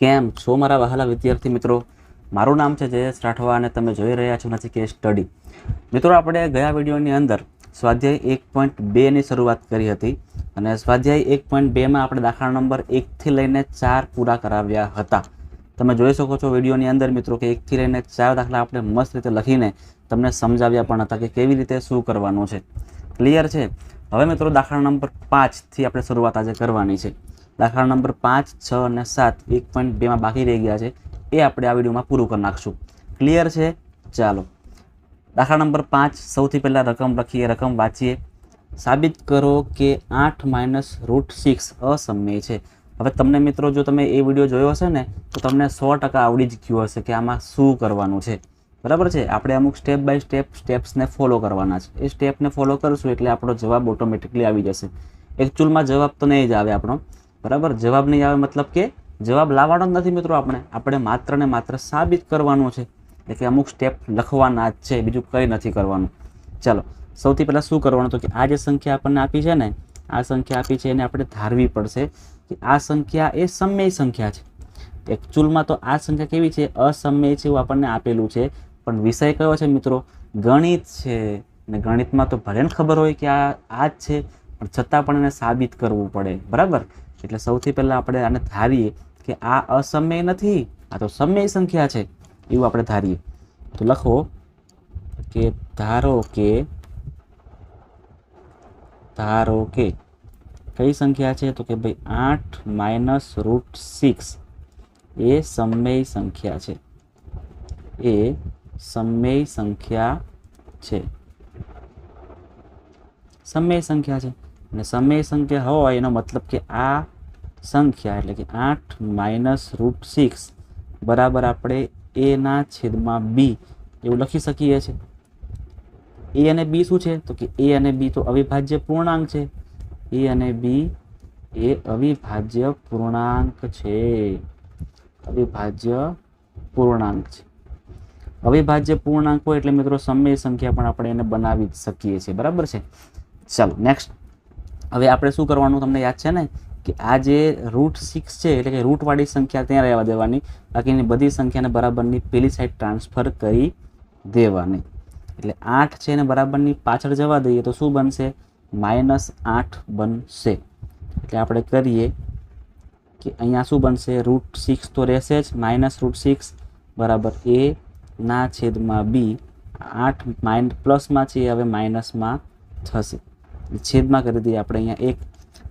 કેમ છો મારા વહાલા વિદ્યાર્થી મિત્રો? મારું નામ છે જયેશ રાઠવા અને તમે જોઈ રહ્યા છો નચિકેત સ્ટડી. મિત્રો, આપણે ગયા વિડીયોની અંદર સ્વાધ્યાય 1.2ની શરૂઆત કરી હતી અને સ્વાધ્યાય 1.2માં આપણે દાખલા નંબર 1થી લઈને 4 પૂરા કરાવ્યા હતા. તમે જોઈ શકો છો વિડીયોની અંદર મિત્રો કે 1થી લઈને 4 દાખલા આપણે મસ્ત રીતે લખીને તમને સમજાવ્યા પણ હતા કે કેવી રીતે શું કરવાનું છે. ક્લિયર છે? હવે મિત્રો દાખલા નંબર 5થી આપણે શરૂઆત આજે કરવાની છે. દાખલા નંબર 5, 6 અને 7 1.2માં બાકી રહી ગયા છે, એ આપણે આ વિડીયોમાં પૂરું કરી નાખશું. ક્લિયર છે? ચાલો, દાખલા નંબર 5 સૌથી પહેલાં રકમ લખીએ, રકમ વાંચીએ. સાબિત કરો કે 8 - √6 અસમય છે. હવે તમને મિત્રો જો તમે એ વિડીયો જોયો હશે ને તો તમને 100% આવડી જ ગયું હશે કે આમાં શું કરવાનું છે. બરાબર છે? આપણે અમુક સ્ટેપ બાય સ્ટેપ્સને ફોલો કરવાના છે. એ સ્ટેપને ફોલો કરશું એટલે આપણો જવાબ ઓટોમેટિકલી આવી જશે. એકચ્યુઅલમાં જવાબ તો નહીં જ આવે આપણો. બરાબર? જવાબ નહીં આવે મતલબ કે જવાબ લાવવાનો જ નથી મિત્રો. આપણે માત્ર ને માત્ર સાબિત કરવાનું છે. એટલે કે અમુક સ્ટેપ લખવાના જ છે, બીજું કંઈ નથી કરવાનું. ચાલો, સૌથી પહેલાં શું કરવાનું તો કે આ જે સંખ્યા આપણને આપી છે ને, આ સંખ્યા આપી છે એને આપણે ધારવી પડશે કે આ સંખ્યા એ સમય સંખ્યા છે. એકચ્યુઅલમાં તો આ સંખ્યા કેવી છે? અસમય છે એવું આપણને આપેલું છે, પણ વિષય કયો છે મિત્રો? ગણિત છે. અને ગણિતમાં તો ભલે ખબર હોય કે આ જ છે, પણ છતાં પણ એને સાબિત કરવું પડે. બરાબર? એટલે સૌથી પહેલાં આપણે આને ધારીએ કે આ અસમય નથી, આ તો સમય સંખ્યા છે એવું આપણે ધારીએ. તો લખો કે ધારો કે કઈ સંખ્યા છે તો કે ભાઈ 8 - √6 એ સમય સંખ્યા છે. એ સમય સંખ્યા છે. સમય સંખ્યા છે અને સમય સંખ્યા હોય એનો મતલબ કે આ સંખ્યા એટલે કે 8 - √6 બરાબર આપણે a ના છેદમાં b એવું લખી શકીએ છીએ. a અને b શું છે તો કે a અને b તો અવિભાજ્ય પૂર્ણાંક છે. a અને b એ અવિભાજ્ય પૂર્ણાંક છે. અવિભાજ્ય પૂર્ણાંક છે. અવિભાજ્ય પૂર્ણાંક હોય એટલે મિત્રો સમય સંખ્યા પણ આપણે એને બનાવી જ શકીએ છીએ. બરાબર છે? ચાલો નેક્સ્ટ. હવે આપણે શું કરવાનું તમને યાદ છે ને કે આ જે √6 છે એટલે કે રૂટવાળી સંખ્યા ત્યાં રહેવા દેવાની, બાકીની બધી સંખ્યાને બરાબરની પેલી સાઈડ ટ્રાન્સફર કરી દેવાની. એટલે 8 છે એને બરાબરની પાછળ જવા દઈએ તો શું બનશે? -8 બનશે. એટલે આપણે કરીએ કે અહીંયા શું બનશે? √6 તો રહેશે જ, -√6 બરાબર a ના છેદમાં b. 8 પ્લસમાં છે હવે માઇનસમાં થશે. છેદમાં કરી દઈએ આપણે અહીંયા 1.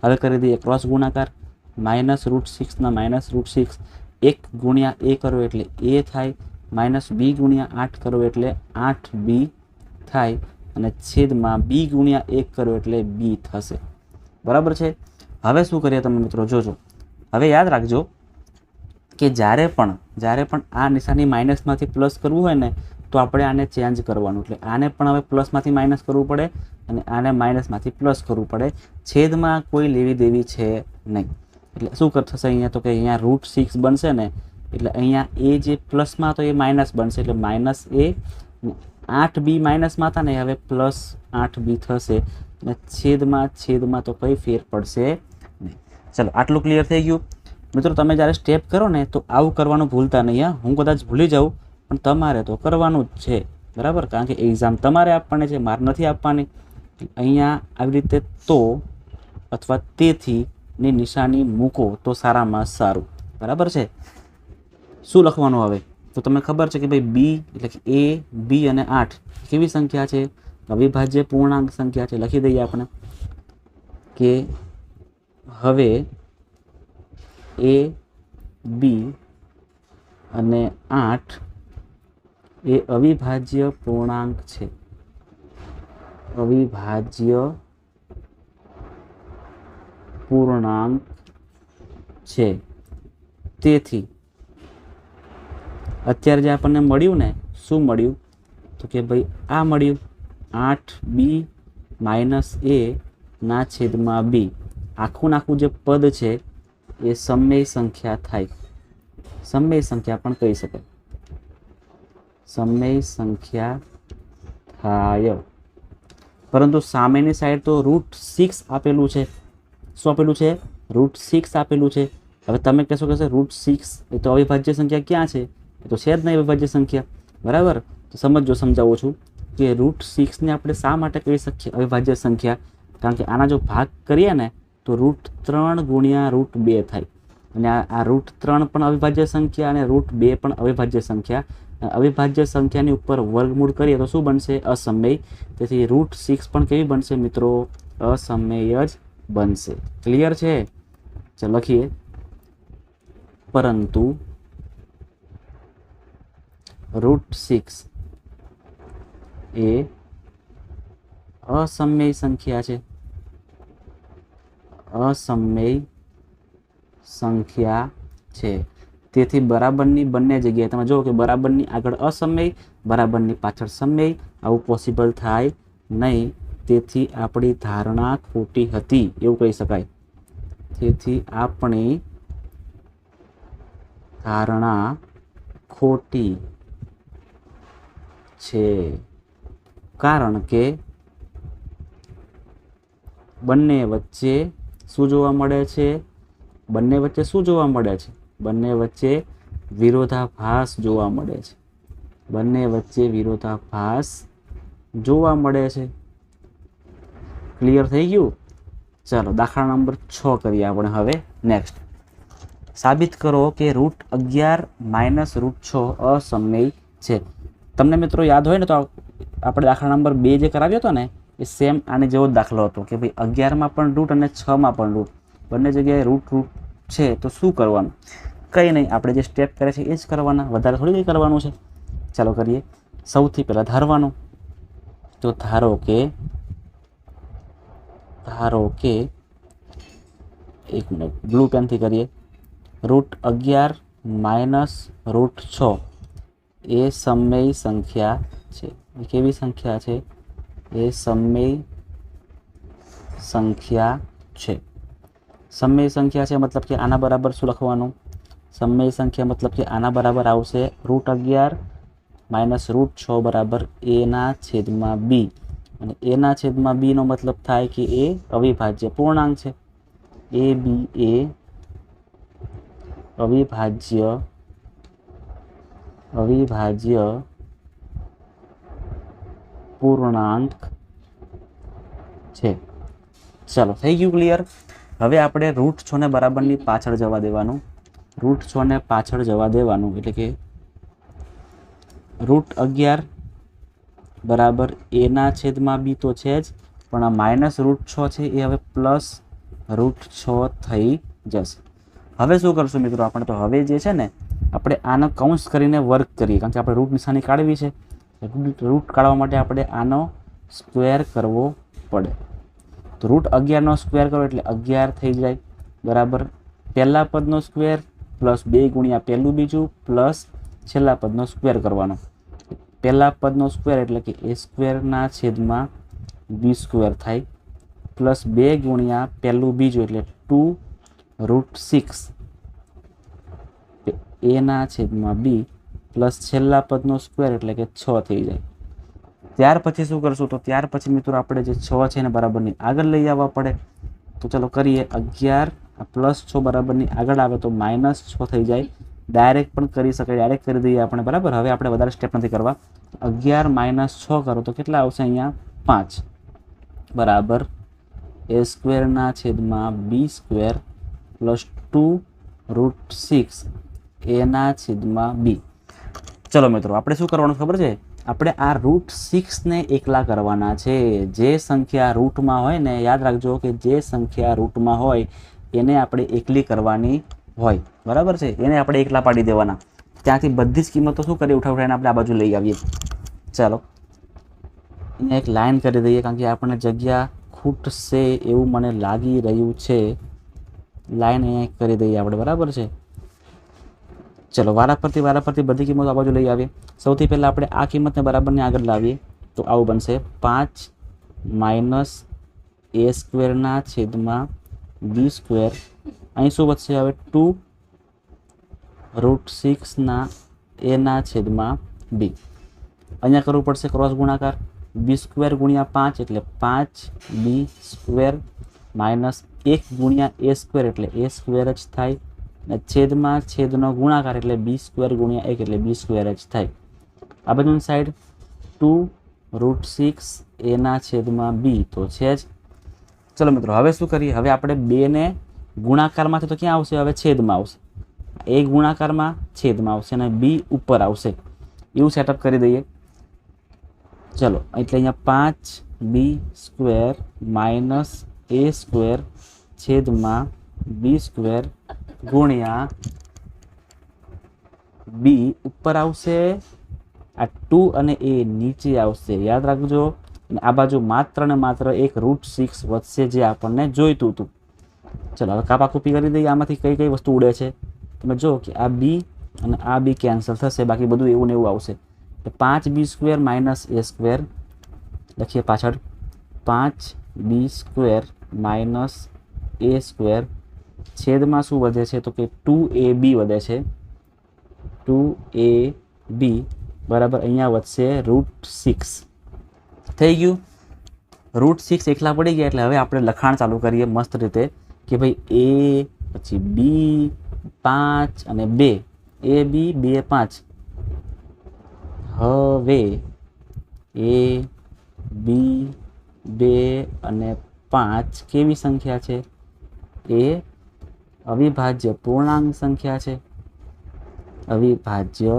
હવે કરી દઈએ ક્રોસ ગુણાકાર. -√6 ના -√6 1 ગુણ્યા a કરો એટલે a થાય, -b ગુણ્યા 8 કરો એટલે 8b થાય અને છેદમાં b ગુણ્યા 1 કરો એટલે b થશે. બરાબર છે? હવે શું કરીએ તમે મિત્રો જોજો. હવે યાદ રાખજો કે જ્યારે પણ આ નિશાની માઇનસમાંથી પ્લસ કરવું હોય ને તો આપણે આને ચેન્જ કરવાનું. એટલે આને પણ હવે પ્લસમાંથી માઇનસ કરવું પડે અને આને માઇનસમાંથી પ્લસ કરવું પડે. છેદમાં કોઈ લેવી દેવી છે નહીં. એટલે શું થશે અહીંયા તો કે અહીંયા √6 બનશે ને એટલે અહીંયા એ જે પ્લસમાં તો એ માઇનસ બનશે એટલે -a. 8b માઇનસમાં હતા ને હવે +8b થશે અને છેદમાં તો કંઈ ફેર પડશે નહીં. ચલો, આટલું ક્લિયર થઈ ગયું મિત્રો. તમે જ્યારે સ્ટેપ કરો ને તો આવું કરવાનું ભૂલતા નહીં. હું કદાચ ભૂલી જાઉં પણ તમારે તો કરવાનું જ છે. બરાબર? કારણ કે એક્ઝામ તમારે આપવાની છે, મારે નથી આપવાની. અહીંયા આવી રીતે તો અથવા તેથી ની નિશાની મૂકો તો સારામાં સારું. બરાબર છે? શું લખવાનું હવે તો તમને ખબર છે કે ભાઈ b એટલે કે a, b અને 8 કેવી સંખ્યા છે? અવિભાજ્ય પૂર્ણાંક સંખ્યા છે. લખી દઈએ આપણે કે હવે a, b અને 8 એ અવિભાજ્ય પૂર્ણાંક છે. અવિભાજ્ય પૂર્ણાંક છે. તેથી અત્યારે જે આપણને મળ્યું ને, શું મળ્યું તો કે ભાઈ આ મળ્યું 8b - a ના છેદમાં b. આખું જે પદ છે એ સમય સંખ્યા થાય. સમય સંખ્યા પણ કહી શકાય. સમય સંખ્યા થાય. પરંતુ સામેની સાઈડ તો √6 આપેલું છે. શું આપેલું છે? √6 આપેલું છે. હવે તમે કહેશો કે √6 એ તો અવિભાજ્ય સંખ્યા ક્યાં છે? એ તો છે જ નહીં અવિભાજ્ય સંખ્યા, બરાબર? તો સમજો, સમજાવું છું કે √6 ને આપણે શા માટે કહી શકીએ અવિભાજ્ય સંખ્યા? કારણ કે આના જો ભાગ કરીએ ને તો √3 ગુણ્યા √2 થાય, અને આ √3 પણ અવિભાજ્ય સંખ્યા અને √2 પણ અવિભાજ્ય સંખ્યા. અવિભાજ્ય સંખ્યાની ઉપર વર્ગમૂળ કરીએ તો શું બનશે? અસમય. તેથી √6 પણ કેવી બનશે મિત્રો? અસમય જ બનશે. ક્લિયર છે? ચાલો લખીએ. પરંતુ √6 એ અસમય સંખ્યા છે. અસમય સંખ્યા છે. તેથી બરાબરની બંને જગ્યાએ તમે જુઓ કે બરાબરની આગળ અસમય, બરાબરની પાછળ સમય, આવું પોસિબલ થાય નહીં. તેથી આપણી ધારણા ખોટી હતી એવું કહી શકાય. તેથી આપણી ધારણા ખોટી છે, કારણ કે બંને વચ્ચે શું જોવા મળે છે? બંને વચ્ચે શું જોવા મળે છે? બંને વચ્ચે વિરોધાભાસ જોવા મળે છે. બંને વચ્ચે વિરોધાભાસ જોવા મળે છે. ક્લિયર થઈ ગયું? ચાલો દાખલા નંબર 6 કરીએ આપણે હવે. નેક્સ્ટ, સાબિત કરો કે √11 - √6 અસમય છે. તમને મિત્રો યાદ હોય ને તો આપણે દાખલા નંબર 2 જે કરાવ્યો હતો ને એ સેમ આને જેવો જ દાખલો હતો કે ભાઈ 11માં પણ રૂટ અને 6માં પણ રૂટ, બંને જગ્યાએ રૂટ છે. તો શું કરવાનું? કંઈ નહીં, આપણે જે સ્ટેપ કરે છે એ જ કરવાના, વધારે થોડી કંઈ કરવાનું છે. ચાલો કરીએ. સૌથી પહેલાં ધારવાનું. તો ધારો કે એક મિનિટ બ્લુ પેનથી કરીએ. √11 - √6 એ સમય સંખ્યા છે. એ કેવી સંખ્યા છે? એ સમય સંખ્યા છે. સમય સંખ્યા છે મતલબ કે આના બરાબર શું લખવાનું? સમય સંખ્યા મતલબ કે આના બરાબર આવશે √11 - √6 બરાબર a/b. અને a/b નો મતલબ થાય કે એ અવિભાજ્ય પૂર્ણાંક છે. ab એ અવિભાજ્ય પૂર્ણાંક છે. ચાલો થઈ ગયું ક્લિયર? હવે આપણે √6 ને બરાબરની પાછળ જવા દેવાનું. √6 ને પાછળ જવા દેવાનું એટલે કે √11 બરાબર a/b તો છે જ, પણ આ -√6 છે એ હવે +√6 થઈ જશે. હવે શું કરશું મિત્રો? આપણે તો હવે જે છે ને આપણે આનો કૌંસ કરીને વર્ગ કરીએ, કારણ કે આપણે રૂટ નિશાની કાઢવી છે. રૂટ કાઢવા માટે આપણે આનો સ્ક્વેર કરવો પડે. તો √11 નો સ્ક્વેર કરો એટલે 11 થઈ જાય, બરાબર પહેલા પદનો સ્ક્વેર +2 ગુણ્યા પહેલું બીજું પ્લસ છેલ્લા પદનો સ્ક્વેર કરવાનો. પહેલા પદનો સ્ક્વેર એટલે કે a²/b² થાય, +2 ગુણ્યા પહેલું બીજું એટલે 2√6 a/b પ્લસ છેલ્લા પદનો સ્ક્વેર એટલે કે 6 થઈ જાય. ત્યાર પછી શું કરશું? તો ત્યાર પછી મિત્રો આપણે જે 6 છે એને બરાબરની આગળ લઈ આવવા પડે. તો ચલો કરીએ. 11 +6 બરાબરની આગળ આવે તો -6 થઈ જાય. ડાયરેક્ટ પણ કરી શકાય, ડાયરેક્ટ કરી દઈએ આપણે, બરાબર. હવે આપણે વધારે સ્ટેપ નથી કરવા. 11 - 6 કરો તો કેટલા આવશે? અહીંયા 5 બરાબર a²/b² પ્લસ 2√6 a/b. ચલો મિત્રો આપણે શું કરવાનું ખબર છે? આપણે આ √6 ને એકલા કરવાના છે. જે સંખ્યા રૂટમાં હોય ને, યાદ રાખજો કે જે સંખ્યા રૂટમાં હોય એને આપણે એકલી કરવાની હોય, બરાબર છે. એને આપણે એકલા પાડી દેવાના. ત્યાંથી બધી જ કિંમતો શું કરી ઉઠાવીને આપણે આ બાજુ લઈ આવીએ. ચાલો અહીંયા એક લાઈન કરી દઈએ, કારણ કે આપણને જગ્યા ખૂટશે એવું મને લાગી રહ્યું છે. લાઈન અહીંયા કરી દઈએ આપણે, બરાબર છે. ચલો વારાફરતી બધી કિંમતો આ બાજુ લઈ આવીએ. સૌથી પહેલાં આપણે આ કિંમતને બરાબરની આગળ લાવીએ તો આવું બનશે 5 - a²/b². અહીં શું વધશે હવે? 2√6 a/b. અહીંયા કરવું પડશે ક્રોસ ગુણાકાર. b² ગુણ્યા 5 એટલે 5b² -1 ગુણ્યા a² એટલે a² જ થાય અને છેદમાં છેદનો ગુણાકાર એટલે બી સ્ક્વેર ગુણ્યા 1 એટલે બી સ્ક્વેર જ થાય. આ બાજુની સાઈડ 2√6 એના છેદમાં બી તો છે જ. ચલો મિત્રો હવે શું કરીએ, હવે આપણે 2 ને ગુણાકારમાંથી તો ક્યાં આવશે, હવે છેદમાં આવશે. એ ગુણાકારમાં છેદમાં આવશે અને બી ઉપર આવશે, એવું સેટઅપ કરી દઈએ. ચલો એટલે અહીંયા 5b² માઇનસ a² છેદમાં b² ગુણ્યા બી ઉપર આવશે, આ 2 અને a નીચે આવશે, યાદ રાખજો. અને આ બાજુ માત્ર ને માત્ર એક √6 વધશે જે આપણને જોઈતું હતું. ચલો હવે કાપાકૂપી કરી દઈએ. આમાંથી કઈ કઈ વસ્તુ ઉડે છે તમે જો કે આ બી અને આ બી કેન્સલ થશે, બાકી બધું એવું ને એવું આવશે. 5b² માઇનસ a² લખીએ પાછળ, 5b² માઇનસ a² છેદમાં શું વધે છે તો કે 2ab વધે છે. 2ab બરાબર અહીંયા વધશે √6. થઈ ગયું. √6 એકલા પડી ગયા એટલે હવે આપણે લખાણ ચાલુ કરીએ મસ્ત રીતે કે ભાઈ a પછી b 5 અને 2 a b 2 5. હવે a b 2 અને 5 કેવી સંખ્યા છે, એ અવિભાજ્ય પૂર્ણાંક સંખ્યા છે. અવિભાજ્ય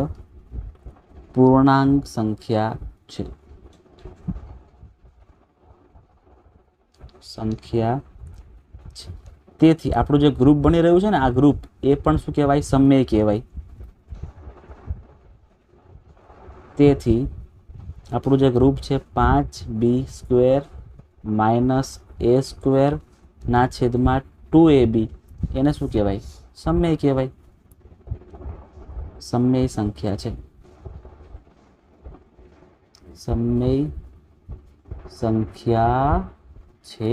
પૂર્ણાંક સંખ્યા છે. તેથી આપણું જે ગ્રુપ બની રહ્યું છે ને, આ ગ્રુપ એ પણ શું કહેવાય, સમય કહેવાય. તેથી આપણું જે ગ્રુપ છે 5b² માઇનસ a² ના છેદમાં 2ab એને શું કહેવાય, સમય કહેવાય. સમય સંખ્યા છે, સમય સંખ્યા છે.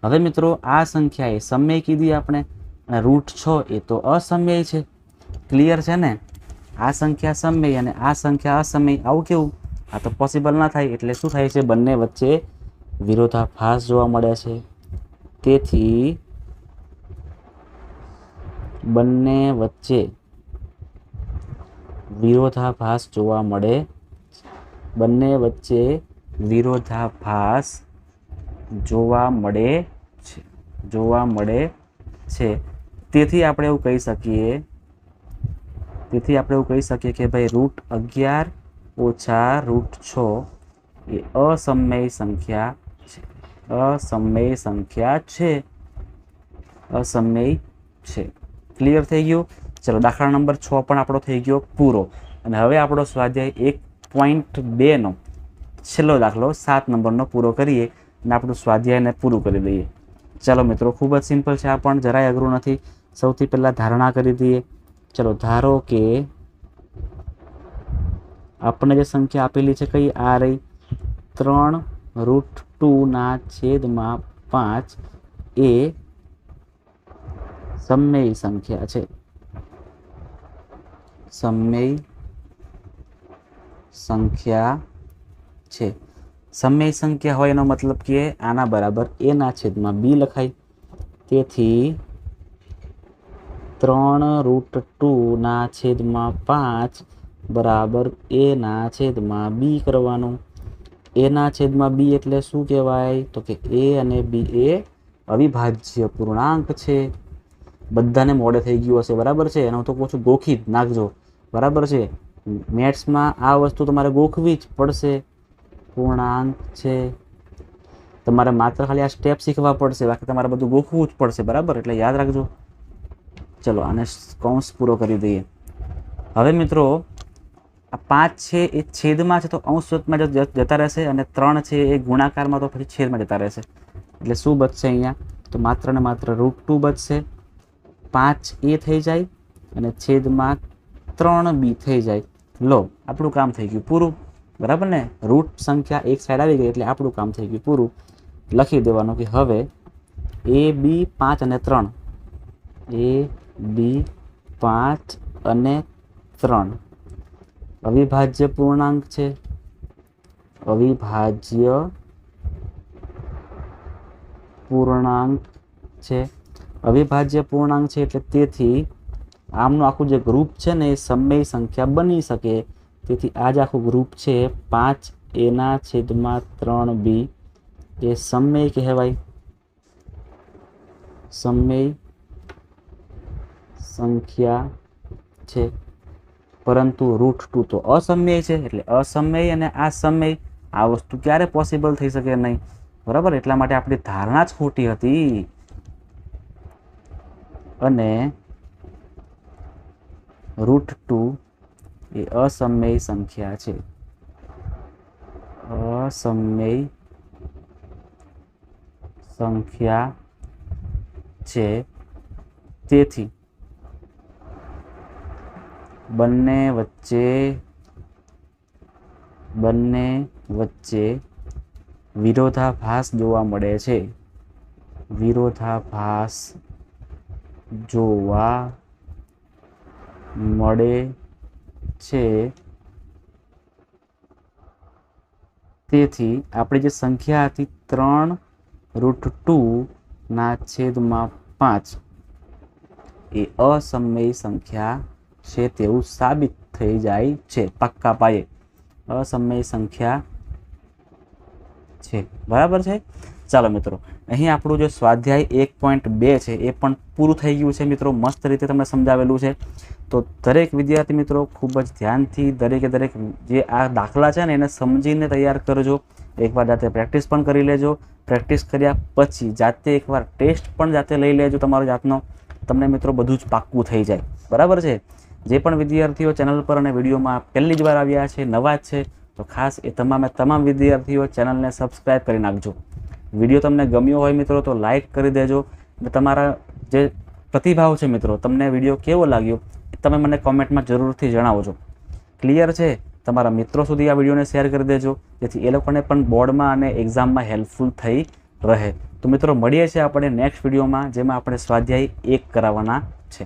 હવે મિત્રો આ સંખ્યા એ સમય કીધી આપણે, અને √6 એ તો અસમય છે. ક્લિયર છે ને? આ સંખ્યા સમય અને આ સંખ્યા અસમય, આવું કેવું? આ તો પોસિબલ ના થાય. એટલે શું થાય છે, બંને વચ્ચે વિરોધાભાસ જોવા મળે છે. તેથી બંને વચ્ચે વિરોધાભાસ જોવા મળે, બંને વચ્ચે વિરોધાભાસ જોવા મળે છે. તેથી આપણે એવું કહી શકીએ, કે ભાઈ √11 ઓછા √6 એ અસમય સંખ્યા છે. અસમય સંખ્યા છે. અસમય છે. ક્લિયર થઈ ગયું? ચલો દાખલા નંબર 6 પણ આપણો થઈ ગયો પૂરો. અને હવે આપણો સ્વાધ્યાય 1.2 નો છેલ્લો દાખલો 7 નંબરનો પૂરો કરીએ અને આપણું સ્વાધ્યાયને પૂરું કરી દઈએ. ચલો મિત્રો, ખૂબ જ સિમ્પલ છે, આ પણ જરાય અઘરું નથી. સૌથી પહેલા ધારણા કરી દઈએ. ચલો ધારો કે આપણને જે સંખ્યા આપેલી છે કઈ, આ રહી 3√2 ના છેદમાં 5 એ સમય સંખ્યા છે. સમય સંખ્યા છે. સમય સંખ્યા હોય એનો મતલબ કે આના બરાબર a ના છેદમાં b લખાય. તેથી 3√2 ના છેદમાં 5 બરાબર a ના છેદમાં b કરવાનું. a ના છેદમાં b એટલે શું કહેવાય તો કે a અને b એ અવિભાજ્ય પૂર્ણાંક છે. બધાને મોડે થઈ ગયું હશે, બરાબર છે? એનો તો કહું છું ગોખી જ નાખજો, બરાબર છે? મેથ્સમાં આ વસ્તુ તમારે ગોખવી જ પડશે. પૂર્ણાંક છે, તમારે માત્ર ખાલી આ સ્ટેપ શીખવા પડશે, બાકી તમારે બધું ગોખવું જ પડશે, બરાબર? એટલે યાદ રાખજો. ચલો આને કૌંસ પૂરો કરી દઈએ. હવે મિત્રો આ 5 છે એ છેદમાં છે તો અંશમાં જતા રહેશે, અને 3 છે એ ગુણાકારમાં તો પછી છેદમાં જતા રહેશે. એટલે શું બચશે અહીંયા તો માત્ર ને માત્ર √2 બચશે. 5a થઈ જાય અને છેદમાં 3b થઈ જાય. લો, આપણું કામ થઈ ગયું પૂરું, બરાબર ને? રૂટ સંખ્યા એક સાઈડ આવી ગઈ એટલે આપણું કામ થઈ ગયું પૂરું. લખી દેવાનું કે હવે a b 5 અને 3, a b 5 અને 3 અવિભાજ્ય પૂર્ણાંક છે. અવિભાજ્ય પૂર્ણાંક છે. અવિભાજ્ય પૂર્ણાંક છે એટલે તેથી આમનું આખું જે ગ્રુપ છે ને એ સમય સંખ્યા બની શકે. તેથી આ જ આખું ગ્રુપ છે 5a/3b એ સમય કહેવાય. સમય સંખ્યા છે. પરંતુ √2 તો અસમય છે એટલે અસમય અને આ સમય આ વસ્તુ ક્યારે પોસિબલ થઈ શકે નહીં. બરાબર, એટલા માટે આપણી ધારણા જ ખોટી હતી. અને √2 એ અસમય સંખ્યા છે. અસમય સંખ્યા છે. તેથી બંને વચ્ચે વિરોધાભાસ જોવા મળે છે. વિરોધાભાસ જોવા મળે છે. તેથી આપણી જે સંખ્યા હતી 3√2/5 એ અસમય સંખ્યા છે તેવું સાબિત થઈ જાય છે. પાક્કા પાયે અસમય સંખ્યા છે. બરાબર છે. ચાલો મિત્રો, અહીં આપણું જે સ્વાધ્યાય 1.2 છે એ પણ પૂરું થઈ ગયું છે મિત્રો. મસ્ત રીતે તમને સમજાવેલું છે. તો દરેક વિદ્યાર્થી મિત્રો ખૂબ જ ધ્યાનથી દરેક જે આ દાખલા છે ને એને સમજીને તૈયાર કરજો. એકવાર જાતે પ્રેક્ટિસ પણ કરી લેજો. પ્રેક્ટિસ કર્યા પછી જાતે એકવાર ટેસ્ટ પણ જાતે લઈ લેજો તમારો જાતનો. તમને મિત્રો બધું જ પાક્કું થઈ જાય. બરાબર છે. જે પણ વિદ્યાર્થીઓ ચેનલ પર અને વિડીયોમાં પહેલી જ વાર આવ્યા છે, નવા જ છે, તો ખાસ એ તમામ વિદ્યાર્થીઓ ચેનલને સબસ્ક્રાઈબ કરી નાખજો. વિડીયો તમને ગમ્યો હોય મિત્રો તો લાઈક કરી દેજો. અને તમારા જે પ્રતિભાવ છે મિત્રો, તમને વિડીયો કેવો લાગ્યો એ તમે મને કોમેન્ટમાં જરૂરથી જણાવજો. ક્લિયર છે? તમારા મિત્રો સુધી આ વિડીયોને શેર કરી દેજો, જેથી એ લોકોને પણ બોર્ડમાં અને એક્ઝામમાં હેલ્પફુલ થઈ રહે. તો મિત્રો મળીએ છીએ આપણે નેક્સ્ટ વિડીયોમાં, જેમાં આપણે સ્વાધ્યાય 1 કરાવવાના છે.